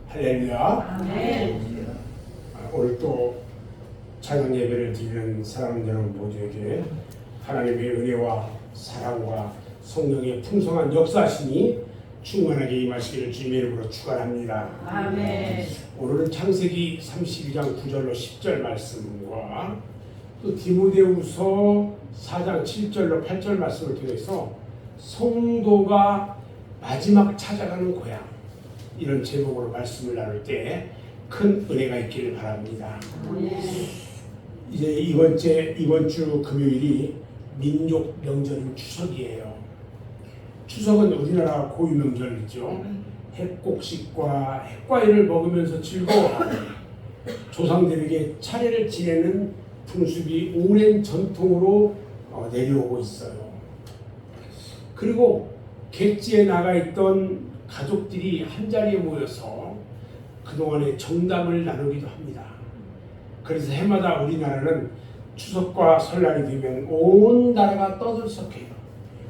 할렐루야. 아멘. 오늘 또 찬양 예배를 드리는 사랑하는 여러분 모두에게 하나님의 은혜와 사랑과 성령의 풍성한 역사하심이 충만하게 임하시기를 주님의 이름으로 축원합니다. 아멘. 오늘은 창세기 32장 9절로 10절 말씀과 또 디모데후서 4장 7절로 8절 말씀을 통해서 성도가 마지막 찾아가는 고향, 이런 제목으로 말씀을 나눌 때 큰 은혜가 있기를 바랍니다. 이제 이번 주 금요일이 민족 명절인 추석이에요. 추석은 우리나라 고유 명절이죠. 핵곡식과 핵과일을 먹으면서 즐거워하고 조상들에게 차례를 지내는 풍습이 오랜 전통으로 내려오고 있어요. 그리고 객지에 나가 있던 가족들이 한자리에 모여서 그동안의 정담을 나누기도 합니다. 그래서 해마다 우리나라는 추석과 설날이 되면 온 나라가 떠들썩해요.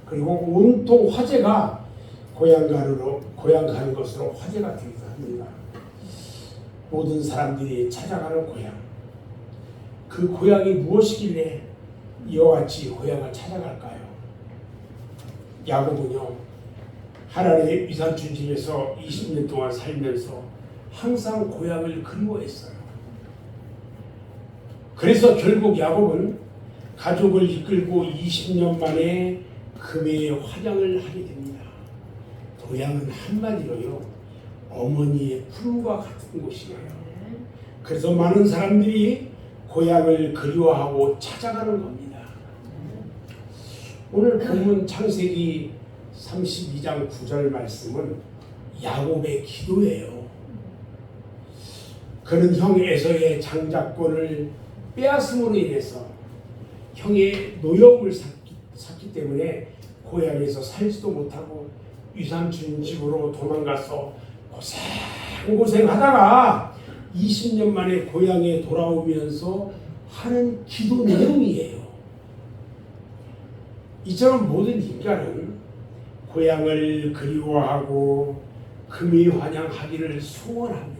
그리고 온통 화제가 고향 가는 것으로 화제가 되기도 합니다. 모든 사람들이 찾아가는 고향, 그 고향이 무엇이길래 이와 같이 고향을 찾아갈까요? 야곱은요, 하나님의 위산춘 집에서 20년 동안 살면서 항상 고향을 그리워했어요. 그래서 결국 야곱은 가족을 이끌고 20년 만에 금해의 환양을 하게 됩니다. 고향은 한마디로요, 어머니의 품과 같은 곳이에요. 그래서 많은 사람들이 고향을 그리워하고 찾아가는 겁니다. 오늘 본문 창세기 32장 9절 말씀은 야곱의 기도예요. 그는 형 에서의 장자권을 빼앗음으로 인해서 형의 노여움을 샀기 때문에 고향에서 살지도 못하고 유삼촌 집으로 도망가서 고생하다가 20년 만에 고향에 돌아오면서 하는 기도 내용이에요. 이처럼 모든 인간은 고향을 그리워하고 금이 환영하기를 소원합니다.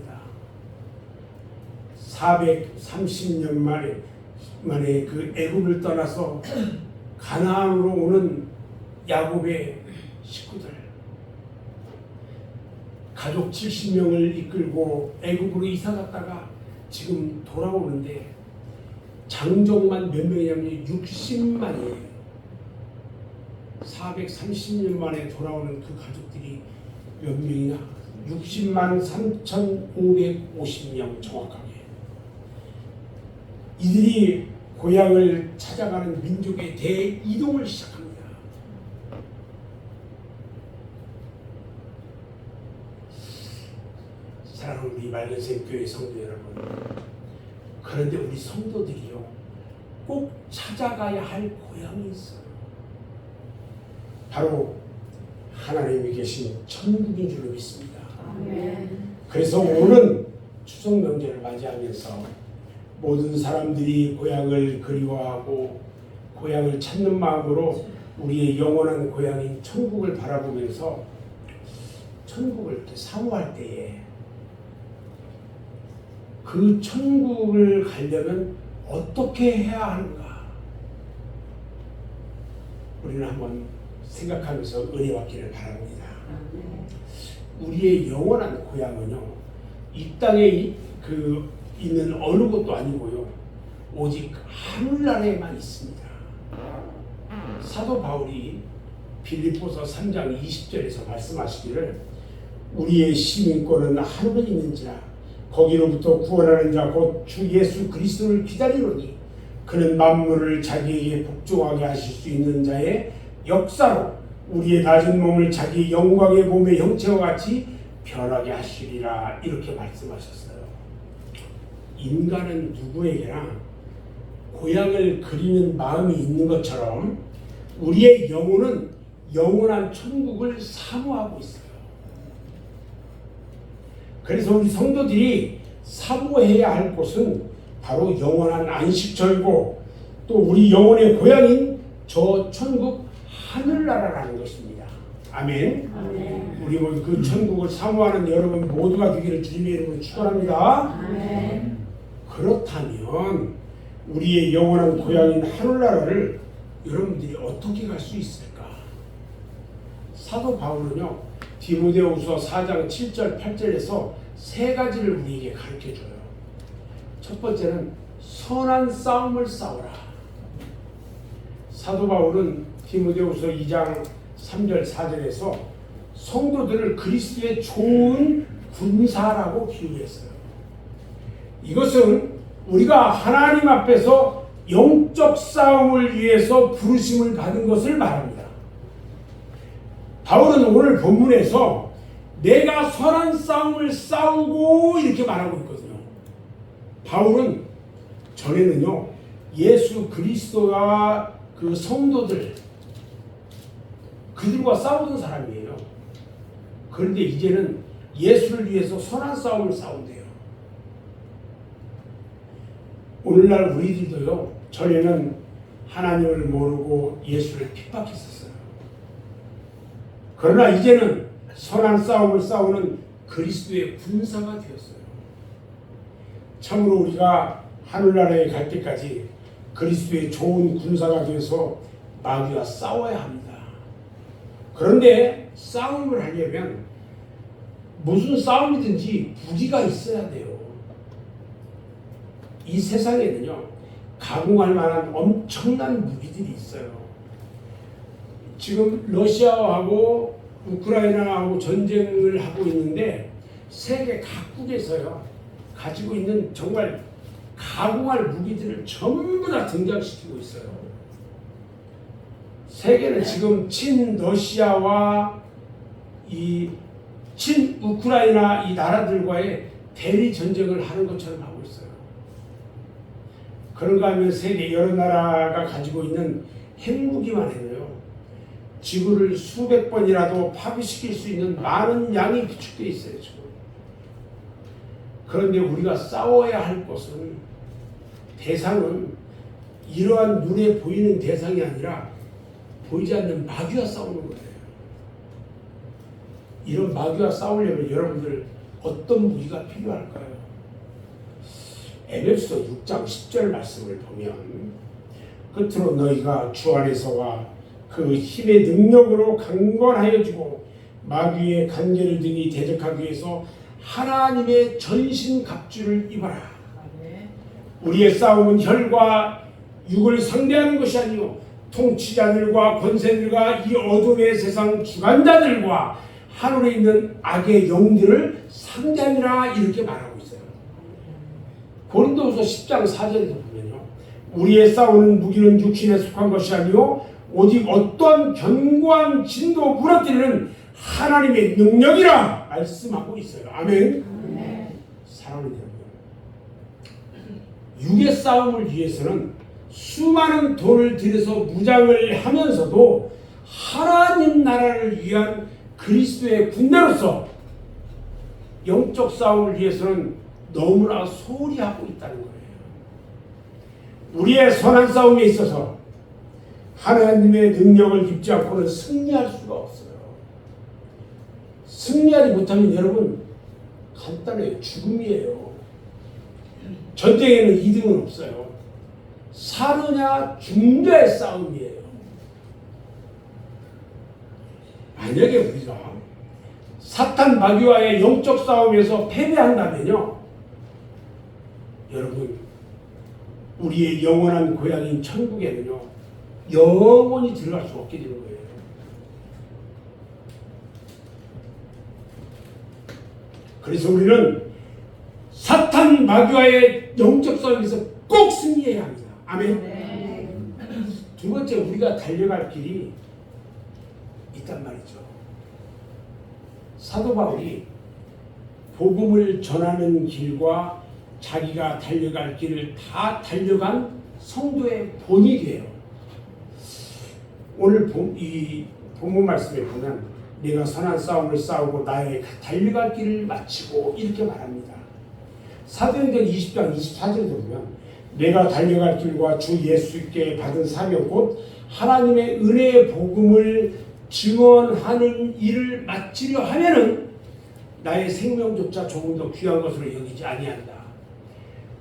430년 만에 그 애굽을 떠나서 가나안으로 오는 야곱의 식구들, 가족 70명을 이끌고 애굽으로 이사 갔다가 지금 돌아오는데 장족만 몇 명이냐면 60만이에요. 430년 만에 돌아오는 그 가족들이 몇 명이냐? 60만 3,550명 정확하게. 이들이 고향을 찾아가는 민족의 대이동을 시작합니다. 사랑하는 우리 맑은샘 교회 성도 여러분, 그런데 우리 성도들이요, 꼭 찾아가야 할 고향이 있어요. 바로 하나님이 계신 천국인 줄 믿습니다. 그래서 오늘 추석 명절을 맞이하면서 모든 사람들이 고향을 그리워하고 고향을 찾는 마음으로 우리의 영원한 고향인 천국을 바라보면서 천국을 이렇게 사모할 때에 그 천국을 가려면 어떻게 해야 하는가, 우리는 한번 생각하면서 은혜 받기를 바랍니다. 우리의 영원한 고향은요, 이 땅에 있는 어느 곳도 아니고요, 오직 하늘나라에만 있습니다. 사도 바울이 빌립보서 3장 20절에서 말씀하시기를 우리의 시민권은 하늘에 있는지라 거기로부터 구원하는 자 곧 주 예수 그리스도를 기다리노니 그는 만물을 자기에게 복종하게 하실 수 있는 자의 역사로 우리의 낮은 몸을 자기 영광의 몸의 형체와 같이 변하게 하시리라, 이렇게 말씀하셨어요. 인간은 누구에게나 고향을 그리는 마음이 있는 것처럼 우리의 영혼은 영원한 천국을 사모하고 있어요. 그래서 우리 성도들이 사모해야 할 곳은 바로 영원한 안식처이고 또 우리 영혼의 고향인 저 천국 하늘나라라는 것입니다. 아멘. 아멘. 우리 모두 그 천국을 사모하는 여러분 모두가 되기를 주님의 이름으로 축원합니다. 아멘. 그렇다면 우리의 영원한 고향인 하늘나라를 여러분들이 어떻게 갈 수 있을까? 사도 바울은요, 디모데후서 4장 7절 8절에서 세 가지를 우리에게 가르쳐줘요. 첫 번째는 선한 싸움을 싸워라. 사도 바울은 디모데후서 2장 3절 4절에서 성도들을 그리스도의 좋은 군사라고 비유했어요. 이것은 우리가 하나님 앞에서 영적 싸움을 위해서 부르심을 받은 것을 말합니다. 바울은 오늘 본문에서 내가 선한 싸움을 싸우고 이렇게 말하고 있거든요. 바울은 전에는요, 예수 그리스도와 그 성도들, 그들과 싸우던 사람이에요. 그런데 이제는 예수를 위해서 선한 싸움을 싸운대요. 오늘날 우리들도요, 전에는 하나님을 모르고 예수를 핍박했었어요. 그러나 이제는 선한 싸움을 싸우는 그리스도의 군사가 되었어요. 참으로 우리가 하늘나라에 갈 때까지 그리스도의 좋은 군사가 되어서 마귀와 싸워야 합니다. 그런데 싸움을 하려면 무슨 싸움이든지 무기가 있어야 돼요. 이 세상에는요, 가공할 만한 엄청난 무기들이 있어요. 지금 러시아하고 우크라이나하고 전쟁을 하고 있는데 세계 각국에서요, 가지고 있는 정말 가공할 무기들을 전부 다 등장시키고 있어요. 세계는 지금 친러시아와 이 친우크라이나 이 나라들과의 대리 전쟁을 하는 것처럼 하고 있어요. 그런가 하면 세계 여러 나라가 가지고 있는 핵무기만 해도요, 지구를 수백 번이라도 파괴시킬 수 있는 많은 양이 비축되어 있어요, 지금. 그런데 우리가 싸워야 할 것은, 대상은 이러한 눈에 보이는 대상이 아니라 보이지 않는 마귀와 싸우는 거예요. 이런 마귀와 싸우려면 여러분들 어떤 무기가 필요할까요? 에베소서 6장 10절 말씀을 보면, 끝으로 너희가 주 안에서와 그 힘의 능력으로 강건하여지고 마귀의 간계를 등이 대적하기 위해서 하나님의 전신 갑주를 입어라. 우리의 싸움은 혈과 육을 상대하는 것이 아니요 통치자들과 권세들과 이 어둠의 세상 주관자들과 하늘에 있는 악의 영들을 상대하니라, 이렇게 말하고 있어요. 고린도후서 10장 4절에도 보면요, 우리의 싸우는 무기는 육신에 속한 것이 아니요 오직 어떠한 견고한 진도 무너뜨리는 하나님의 능력이라 말씀하고 있어요. 아멘. 사랑하는 여러분, 육의 싸움을 위해서는 수많은 돈을 들여서 무장을 하면서도 하나님 나라를 위한 그리스도의 군대로서 영적 싸움을 위해서는 너무나 소홀히 하고 있다는 거예요. 우리의 선한 싸움에 있어서 하나님의 능력을 입지 않고는 승리할 수가 없어요. 승리하지 못하면 여러분 간단해요. 죽음이에요. 전쟁에는 2등은 없어요. 사느냐 죽느냐의 싸움이에요. 만약에 우리가 사탄 마귀와의 영적 싸움에서 패배한다면요, 여러분 우리의 영원한 고향인 천국에는요 영원히 들어갈 수 없게 되는 거예요. 그래서 우리는 사탄 마귀와의 영적 싸움에서 꼭 승리해야 합니다. 아멘. 두 번째, 우리가 달려갈 길이 있단 말이죠. 사도 바울이 복음을 전하는 길과 자기가 달려갈 길을 다 달려간 성도의 본이 돼요. 오늘 이 본문 말씀에 보면 내가 선한 싸움을 싸우고 나의 달려갈 길을 마치고 이렇게 말합니다. 사도행전 20장 24절에 보면 내가 달려갈 길과 주 예수께 받은 사명 곧 하나님의 은혜의 복음을 증언하는 일을 마치려 하면은 나의 생명조차 조금 더 귀한 것으로 여기지 아니한다.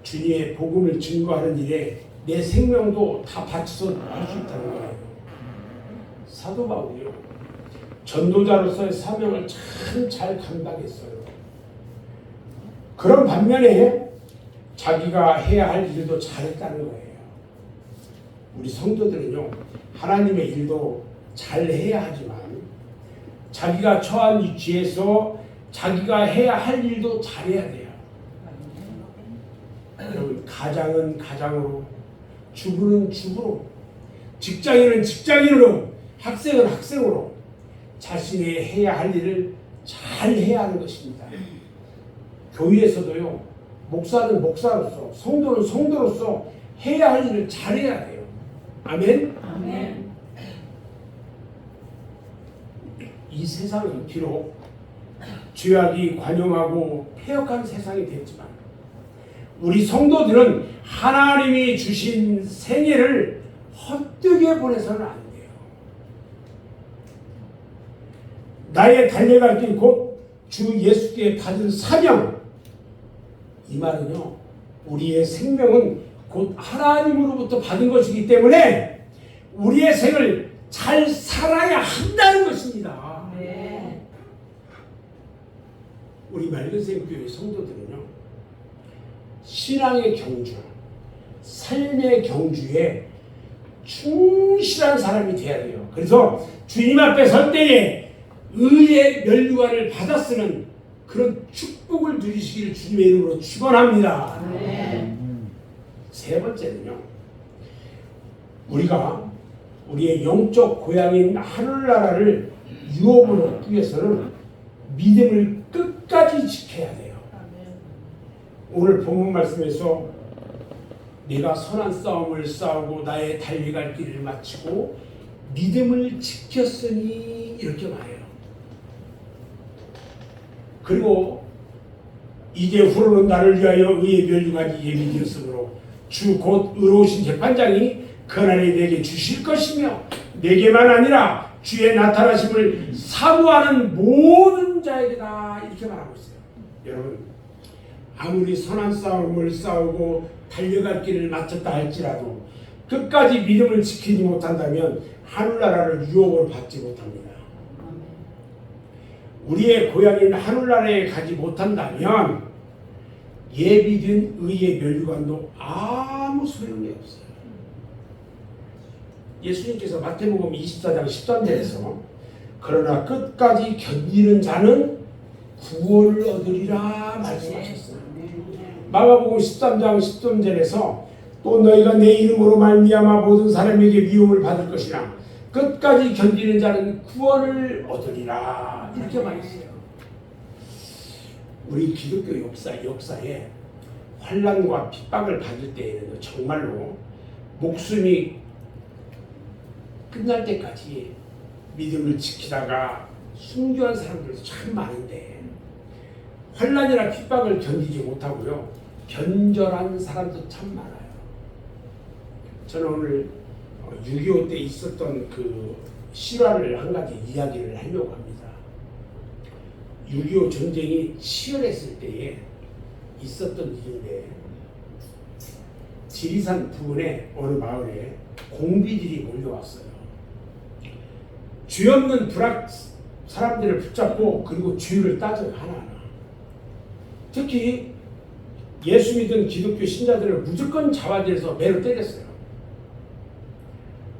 주님의 복음을 증거하는 일에 내 생명도 다 바쳐서 할 수 있다는 거예요. 사도 바울이요, 전도자로서의 사명을 참 잘 감당했어요. 그런 반면에 자기가 해야 할 일도 잘했다는 거예요. 우리 성도들은요, 하나님의 일도 잘 해야 하지만 자기가 처한 위치에서 자기가 해야 할 일도 잘해야 돼요. 여러분, 가장은 가장으로, 주부는 주부로, 직장인은 직장인으로, 학생은 학생으로 자신의 해야 할 일을 잘 해야 하는 것입니다. 교회에서도요, 목사는 목사로서, 성도는 성도로서 해야 할 일을 잘해야 돼요. 아멘? 아멘. 이 세상은 비록 죄악이 관영하고 폐역한 세상이 됐지만 우리 성도들은 하나님이 주신 생애를 헛되게 보내서는 안 돼요. 나의 달려갈 길 곧 주 예수께 받은 사명, 이 말은요, 우리의 생명은 곧 하나님으로부터 받은 것이기 때문에 우리의 생을 잘 살아야 한다는 것입니다. 네. 우리 맑은생교회 성도들은요, 신앙의 경주, 삶의 경주에 충실한 사람이 돼야 돼요. 그래서 주님 앞에 설 때에 의의 면류관을 받아 쓰는 그런 축복을 누리시기를 주님의 이름으로 축원합니다. 네. 세 번째는요, 우리가 우리의 영적 고향인 하늘나라를 유업으로 얻기 위해서는 믿음을 끝까지 지켜야 돼요. 오늘 본문 말씀에서 내가 선한 싸움을 싸우고 나의 달려갈 길을 마치고 믿음을 지켰으니 이렇게 말해요. 그리고 이제 후로는 나를 위하여 의의 면류관이 예비되었으므로 주 곧 의로우신 재판장이 그날에 내게 주실 것이며 내게만 아니라 주의 나타나심을 사모하는 모든 자에게다, 이렇게 말하고 있어요. 여러분, 아무리 선한 싸움을 싸우고 달려갈 길을 마쳤다 할지라도 끝까지 믿음을 지키지 못한다면 하늘나라를 유업으로 받지 못합니다. 우리의 고향인 하늘나라에 가지 못한다면 예비된 의의 면류관도 아무 소용이 없어요. 예수님께서 마태복음 24장 13절에서 그러나 끝까지 견디는 자는 구원을 얻으리라 말씀하셨어요. 마가복음 13장 13절에서 또 너희가 내 이름으로 말미암아 모든 사람에게 미움을 받을 것이나 끝까지 견디는 자는 구원을 얻으리라, 이렇게 말했어요. 우리 기독교 역사에 환난과 핍박을 받을 때에는 정말로 목숨이 끝날 때까지 믿음을 지키다가 순교한 사람들도 참 많은데 환난이나 핍박을 견디지 못하고요, 변절한 사람도 참 많아요. 저는 오늘 6.25 때 있었던 그 실화를 한 가지 이야기를 하려고 합니다. 6.25 전쟁이 치열했을 때에 있었던 일인데, 지리산 부근의 어느 마을에 공비들이 몰려왔어요. 죄 없는 불악 사람들을 붙잡고 그리고 죄를 따져요, 하나하나. 특히 예수 믿은 기독교 신자들을 무조건 잡아들여서 매로 때렸어요.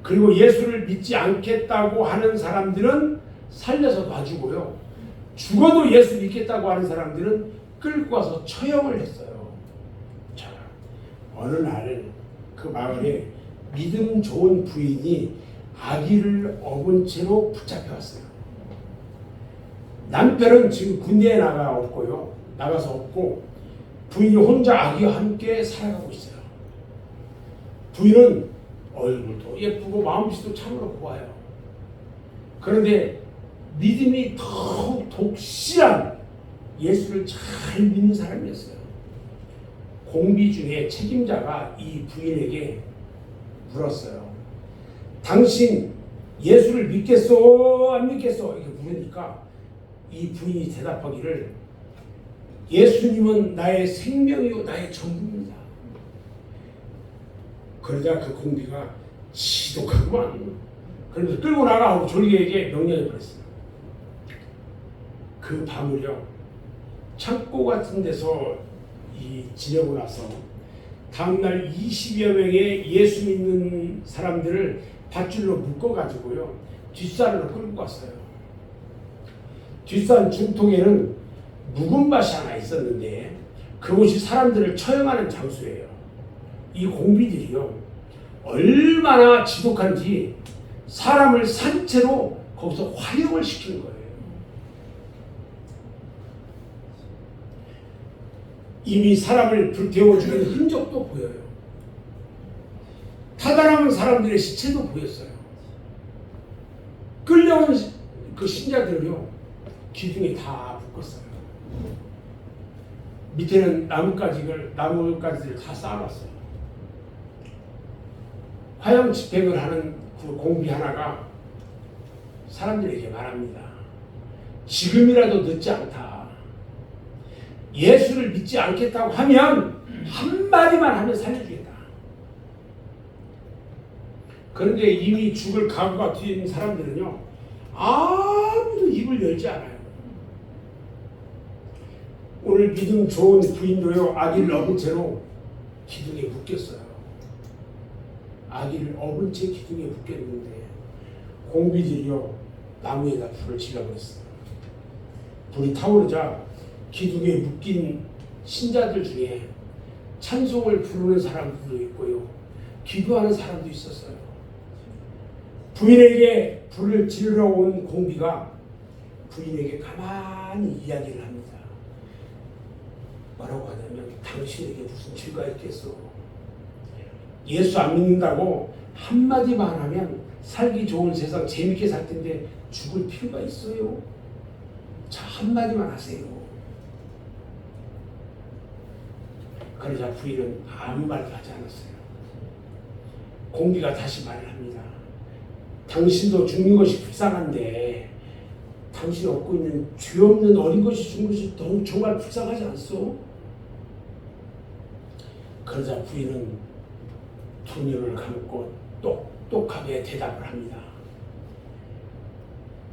그리고 예수를 믿지 않겠다고 하는 사람들은 살려서 놔주고요, 죽어도 예수 믿겠다고 하는 사람들은 끌고 와서 처형을 했어요. 자, 어느 날 그 마을에 믿음 좋은 부인이 아기를 업은 채로 붙잡혀왔어요. 남편은 지금 군대에 나가서 없고 부인이 혼자 아기와 함께 살아가고 있어요. 부인은 얼굴도 예쁘고 마음씨도 참으로 고와요. 그런데 믿음이 더욱 독실한 예수를 잘 믿는 사람이었어요. 공비 중에 책임자가 이 부인에게 물었어요. 당신 예수를 믿겠소 안 믿겠소 이렇게 물으니까 이 부인이 대답하기를 예수님은 나의 생명이요 나의 전부입니다. 그러자 그 공비가 지독하구만. 그러면서 끌고 나가고 졸개에게 명령해 버렸어요. 그 밤을요 창고 같은 데서 지내고 나서 다음날 20여 명의 예수 믿는 사람들을 밧줄로 묶어가지고요 뒷산으로 끌고 갔어요. 뒷산 중통에는 묵은 밭이 하나 있었는데 그곳이 사람들을 처형하는 장소예요. 이 공비들이요 얼마나 지독한지 사람을 산채로 거기서 화형을 시키는 거예요. 이미 사람을 불태워 죽이는 흔적도 보여요. 타달하는 사람들의 시체도 보였어요. 끌려온 그 신자들을요 기둥에 다 묶었어요. 밑에는 나뭇가지를 다 쌓아놨어요. 화형 집행을 하는 그 공비 하나가 사람들에게 말합니다. 지금이라도 늦지 않다. 예수를 믿지 않겠다고 하면 한마디만 하면 살려주겠다. 그런데 이미 죽을 각오가 된 사람들은요 아무도 입을 열지 않아요. 오늘 믿음 좋은 부인도요 아기를 업은 채로 기둥에 묶였어요. 아기를 업은 채 기둥에 묶였는데 공비들이요 나무에다 불을 질러버렸어요. 불이 타오르자 기둥에 묶인 신자들 중에 찬송을 부르는 사람들도 있고요 기도하는 사람도 있었어요. 부인에게 불을 지르러 온 공비가 부인에게 가만히 이야기를 합니다. 뭐라고 하냐면 당신에게 무슨 죄가 있겠소. 예수 안 믿는다고 한마디만 하면 살기 좋은 세상 재밌게 살 텐데 죽을 필요가 있어요. 자 한마디만 하세요. 그러자 부인은 아무 말도 하지 않았어요. 공비가 다시 말을 합니다. 당신도 죽는 것이 불쌍한데 당신이 얻고 있는 죄 없는 어린 것이 죽는 것이 너무 정말 불쌍하지 않소? 그러자 부인은 두 눈을 감고 똑똑하게 대답을 합니다.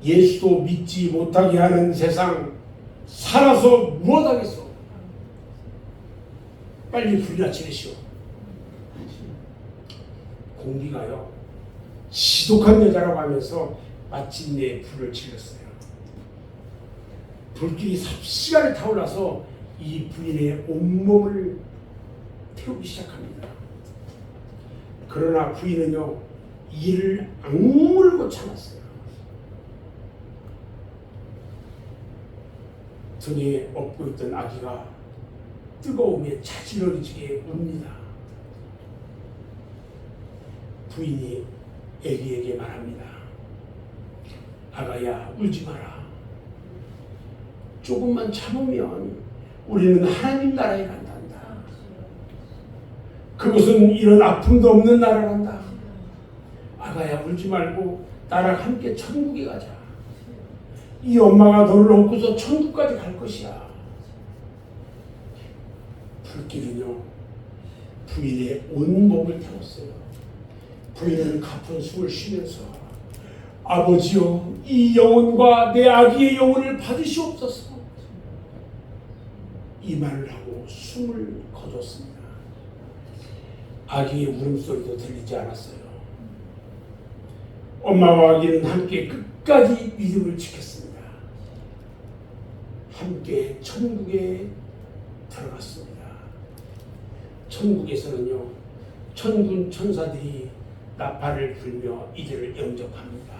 예수도 믿지 못하게 하는 세상 살아서 무엇하겠소? 빨리 불이나 지르시오. 공비가요 지독한 여자라고 하면서 마침내 불을 질렀어요. 불길이 삽시간에 타올라서 이 부인의 온몸을 태우기 시작합니다. 그러나 부인은요 이를 악물고 참았어요. 등에 업고 있던 아기가 뜨거움에 자지러지게 웁니다. 부인이 아기에게 말합니다. 아가야 울지 마라. 조금만 참으면 우리는 하나님 나라에 간단다. 그곳은 이런 아픔도 없는 나라란다. 아가야 울지 말고 나랑 함께 천국에 가자. 이 엄마가 너를 업고서 천국까지 갈 것이야. 불길은요 부인의 온몸을 태웠어요. 부인은 가쁜 숨을 쉬면서 아버지여 이 영혼과 내 아기의 영혼을 받으시옵소서 이 말을 하고 숨을 거뒀습니다. 아기의 울음소리도 들리지 않았어요. 엄마와 아기는 함께 끝까지 믿음을 지켰습니다. 함께 천국에 들어갔습니다. 천국에서는요 천군 천사들이 나팔을 불며 이들을 영접합니다.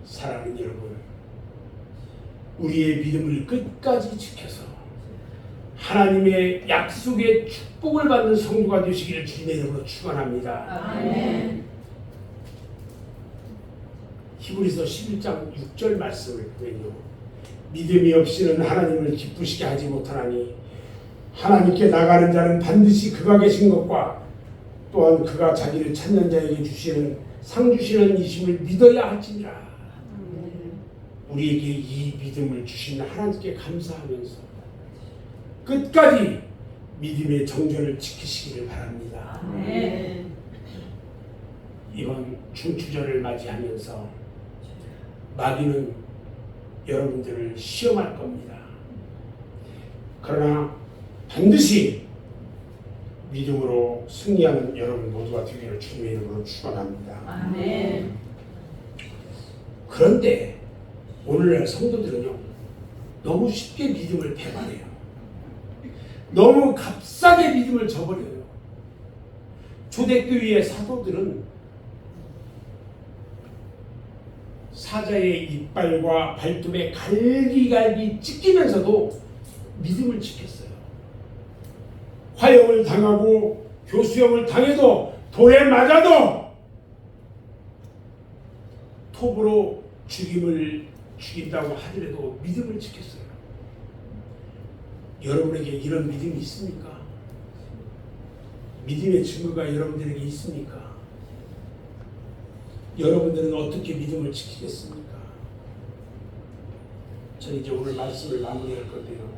사랑하는 여러분, 우리의 믿음을 끝까지 지켜서 하나님의 약속의 축복을 받는 성도가 되시기를 주님의 이름으로 축원합니다. 아멘. 히브리서 11장 6절 말씀을 보면요 믿음이 없이는 하나님을 기쁘시게 하지 못하나니 하나님께 나가는 자는 반드시 그가 계신 것과 또한 그가 자기를 찾는 자에게 주시는 상 주시는 이심을 믿어야 할지니라. 우리에게 이 믿음을 주신 하나님께 감사하면서 끝까지 믿음의 정절을 지키시기를 바랍니다. 이번 중추절을 맞이하면서 마귀는 여러분들을 시험할 겁니다. 그러나 반드시 믿음으로 승리하는 여러분 모두가 되기를 주님의 이름으로 축원합니다. 아멘. 그런데 오늘날 성도들은요, 너무 쉽게 믿음을 배반해요. 너무 값싸게 믿음을 저버려요. 초대교회의 사도들은 사자의 이빨과 발톱에 갈기갈기 찢기면서도 믿음을 지켰어요. 화형을 당하고 교수형을 당해도 돌에 맞아도 톱으로 죽인다고 하더라도 믿음을 지켰어요. 여러분에게 이런 믿음이 있습니까? 믿음의 증거가 여러분들에게 있습니까? 여러분들은 어떻게 믿음을 지키겠습니까? 저는 이제 오늘 말씀을 마무리할 건데요.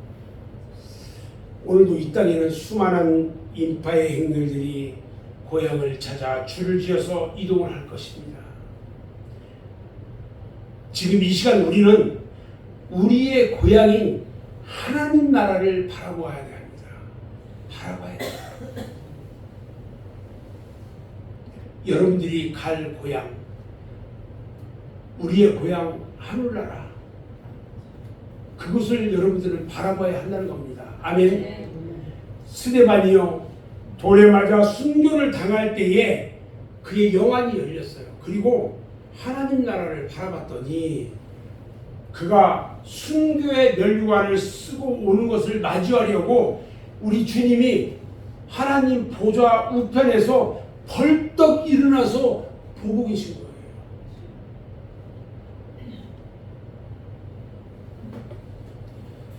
오늘도 이 땅에는 수많은 인파의 행렬들이 고향을 찾아 줄을 지어서 이동을 할 것입니다. 지금 이 시간 우리는 우리의 고향인 하나님 나라를 바라봐야 합니다. 바라봐야 합니다. 여러분들이 갈 고향, 우리의 고향 하늘나라, 그것을 여러분들은 바라봐야 한다는 겁니다. 아멘. 스데반이요, 돌에 맞아 순교를 당할 때에 그의 영안이 열렸어요. 그리고 하나님 나라를 바라봤더니 그가 순교의 면류관을 쓰고 오는 것을 맞이하려고 우리 주님이 하나님 보좌 우편에서 벌떡 일어나서 보고 계신 거예요.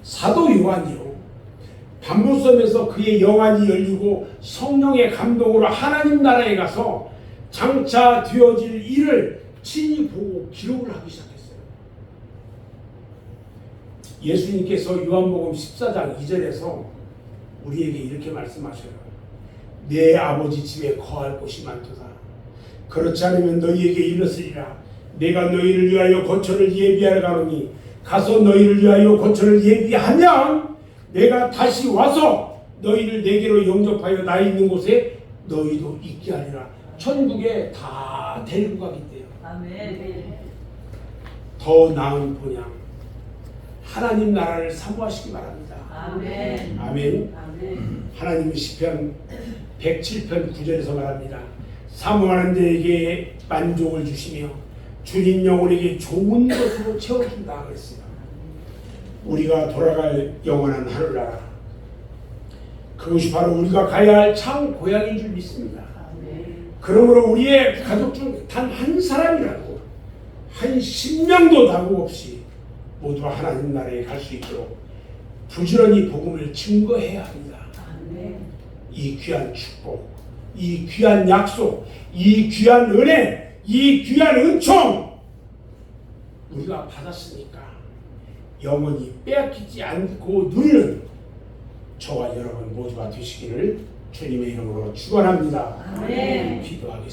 사도 요한이요, 반모섬에서 그의 영안이 열리고 성령의 감동으로 하나님 나라에 가서 장차 되어질 일을 친히 보고 기록을 하기 시작했어요. 예수님께서 요한복음 14장 2절에서 우리에게 이렇게 말씀하셔요. 내 아버지 집에 거할 곳이 많도다. 그렇지 않으면 너희에게 이르으리라. 내가 너희를 위하여 거처를 예비하러 가노니 가서 너희를 위하여 거처를 예비하면 내가 다시 와서 너희를 내게로 영접하여 나 있는 곳에 너희도 있게 하리라. 천국에 다 데리고 가겠대요. 아멘. 더 나은 본향, 하나님 나라를 사모하시기 바랍니다. 아멘. 아멘. 아멘. 하나님은 시편 107편 9절에서 말합니다. 사모하는 자에게 만족을 주시며 주님 영혼에게 좋은 것으로 채워준다 그랬어요. 우리가 돌아갈 영원한 하늘나라, 그것이 바로 우리가 가야 할 참 고향인 줄 믿습니다. 그러므로 우리의 가족 중 단 한 사람이라도, 한 신명도 낙오 없이 모두 하나님 나라에 갈 수 있도록 부지런히 복음을 증거해야 합니다. 이 귀한 축복, 이 귀한 약속, 이 귀한 은혜, 이 귀한 은총 우리가 받았으니까 영원히 빼앗기지 않고 누리는 저와 여러분 모두가 되시기를 주님의 이름으로 축원합니다. 아멘. 기도하겠습니다.